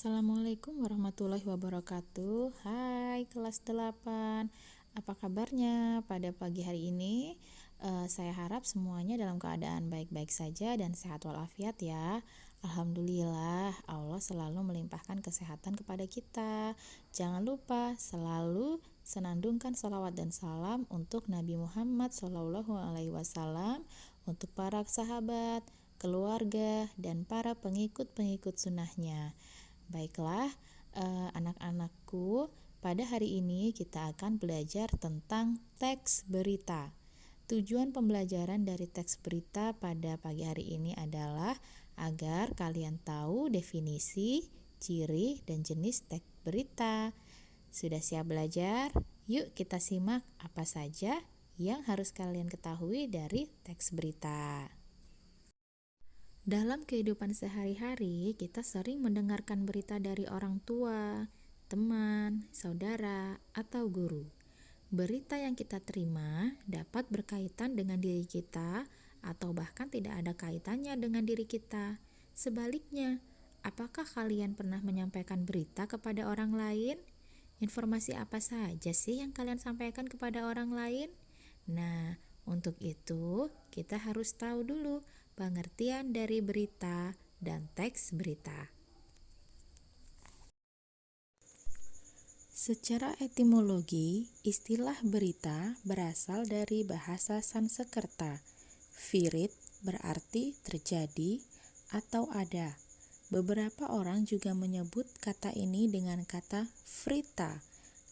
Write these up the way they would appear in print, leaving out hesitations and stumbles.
Assalamualaikum warahmatullahi wabarakatuh. Hai kelas 8. Apa kabarnya pada pagi hari ini? Saya harap semuanya dalam keadaan baik-baik saja dan sehat walafiat ya. Alhamdulillah, Allah selalu melimpahkan kesehatan kepada kita. Jangan lupa selalu senandungkan salawat dan salam untuk Nabi Muhammad SAW, untuk para sahabat, keluarga, dan para pengikut-pengikut sunnahnya. Baiklah, anak-anakku, pada hari ini kita akan belajar tentang teks berita. Tujuan pembelajaran dari teks berita pada pagi hari ini adalah agar kalian tahu definisi, ciri, dan jenis teks berita. Sudah siap belajar? Yuk kita simak apa saja yang harus kalian ketahui dari teks berita. Dalam kehidupan sehari-hari, kita sering mendengarkan berita dari orang tua, teman, saudara, atau guru. Berita yang kita terima dapat berkaitan dengan diri kita atau bahkan tidak ada kaitannya dengan diri kita. Sebaliknya, apakah kalian pernah menyampaikan berita kepada orang lain? Informasi apa saja sih yang kalian sampaikan kepada orang lain? Nah, untuk itu kita harus tahu dulu pengertian dari berita dan teks berita. Secara etimologi, istilah berita berasal dari bahasa Sanskerta. Virit berarti terjadi atau ada. Beberapa orang juga menyebut kata ini dengan kata vrita.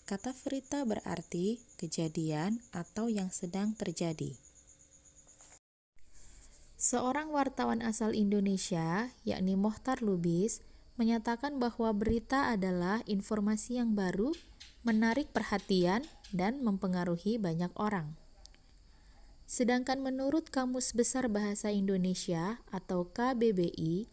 Kata vrita berarti kejadian atau yang sedang terjadi. Seorang wartawan asal Indonesia, yakni Mohtar Lubis, menyatakan bahwa berita adalah informasi yang baru, menarik perhatian, dan mempengaruhi banyak orang. Sedangkan menurut Kamus Besar Bahasa Indonesia atau KBBI,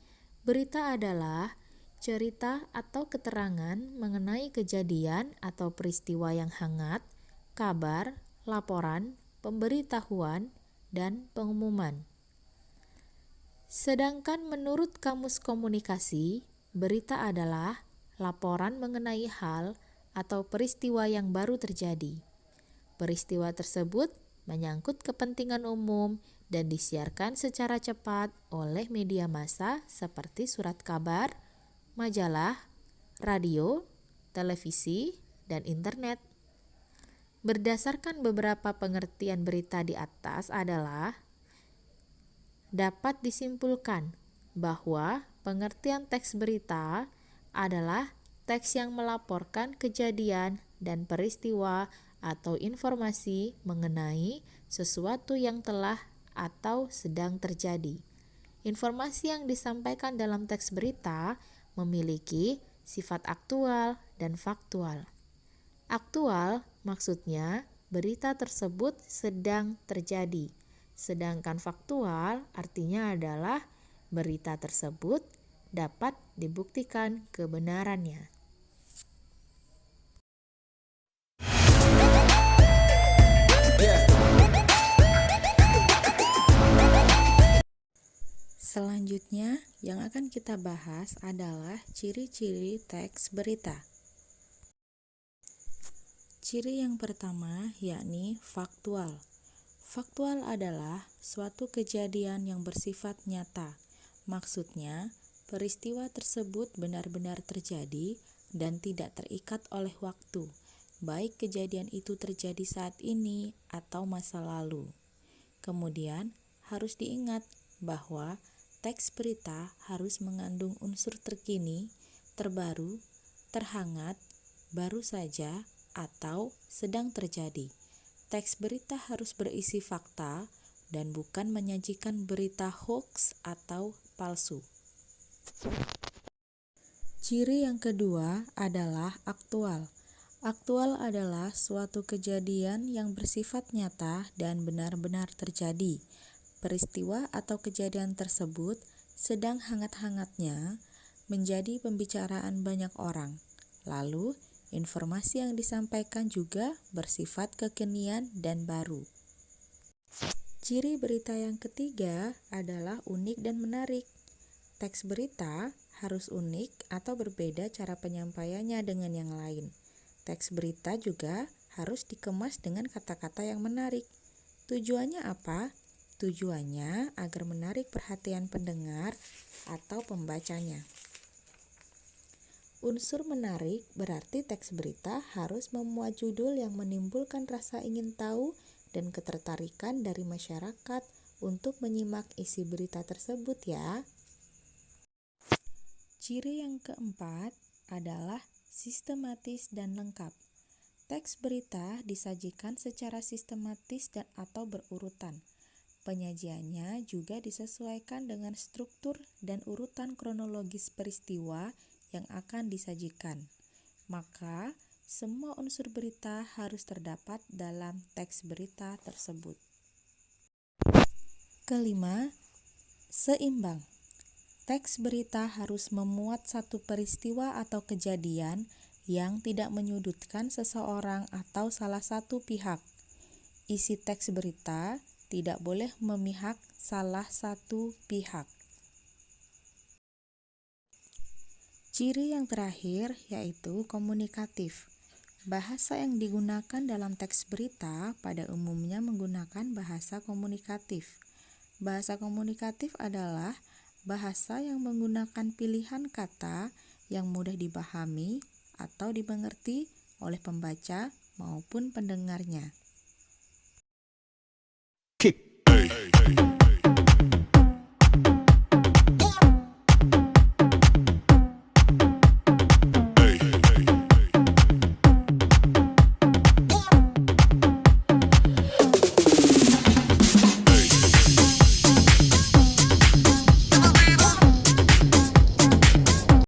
berita adalah cerita atau keterangan mengenai kejadian atau peristiwa yang hangat, kabar, laporan, pemberitahuan, dan pengumuman. Sedangkan menurut Kamus Komunikasi, berita adalah laporan mengenai hal atau peristiwa yang baru terjadi. Peristiwa tersebut menyangkut kepentingan umum dan disiarkan secara cepat oleh media massa seperti surat kabar, majalah, radio, televisi, dan internet. Berdasarkan beberapa pengertian berita di atas adalah dapat disimpulkan bahwa pengertian teks berita adalah teks yang melaporkan kejadian dan peristiwa atau informasi mengenai sesuatu yang telah atau sedang terjadi. Informasi yang disampaikan dalam teks berita memiliki sifat aktual dan faktual. Aktual maksudnya berita tersebut sedang terjadi. Sedangkan faktual artinya adalah berita tersebut dapat dibuktikan kebenarannya. Selanjutnya yang akan kita bahas adalah ciri-ciri teks berita. Ciri yang pertama yakni faktual. Faktual adalah suatu kejadian yang bersifat nyata. Maksudnya, peristiwa tersebut benar-benar terjadi dan tidak terikat oleh waktu, baik kejadian itu terjadi saat ini atau masa lalu. Kemudian, harus diingat bahwa teks berita harus mengandung unsur terkini, terbaru, terhangat, baru saja, atau sedang terjadi. Teks berita harus berisi fakta dan bukan menyajikan berita hoaks atau palsu. Ciri yang kedua adalah aktual. Aktual adalah suatu kejadian yang bersifat nyata dan benar-benar terjadi. Peristiwa atau kejadian tersebut sedang hangat-hangatnya menjadi pembicaraan banyak orang. Lalu, informasi yang disampaikan juga bersifat kekinian dan baru. Ciri berita yang ketiga adalah unik dan menarik. Teks berita harus unik atau berbeda cara penyampaiannya dengan yang lain. Teks berita juga harus dikemas dengan kata-kata yang menarik. Tujuannya apa? Tujuannya agar menarik perhatian pendengar atau pembacanya. Unsur menarik berarti teks berita harus memuat judul yang menimbulkan rasa ingin tahu dan ketertarikan dari masyarakat untuk menyimak isi berita tersebut ya. Ciri yang keempat adalah sistematis dan lengkap. Teks berita disajikan secara sistematis dan atau berurutan. Penyajiannya juga disesuaikan dengan struktur dan urutan kronologis peristiwa yang akan disajikan. Maka, semua unsur berita harus terdapat dalam teks berita tersebut. Kelima, seimbang. Teks berita harus memuat satu peristiwa atau kejadian yang tidak menyudutkan seseorang atau salah satu pihak. Isi teks berita tidak boleh memihak salah satu pihak. Ciri yang terakhir yaitu komunikatif. Bahasa yang digunakan dalam teks berita pada umumnya menggunakan bahasa komunikatif. Bahasa komunikatif adalah bahasa yang menggunakan pilihan kata yang mudah dipahami atau dimengerti oleh pembaca maupun pendengarnya.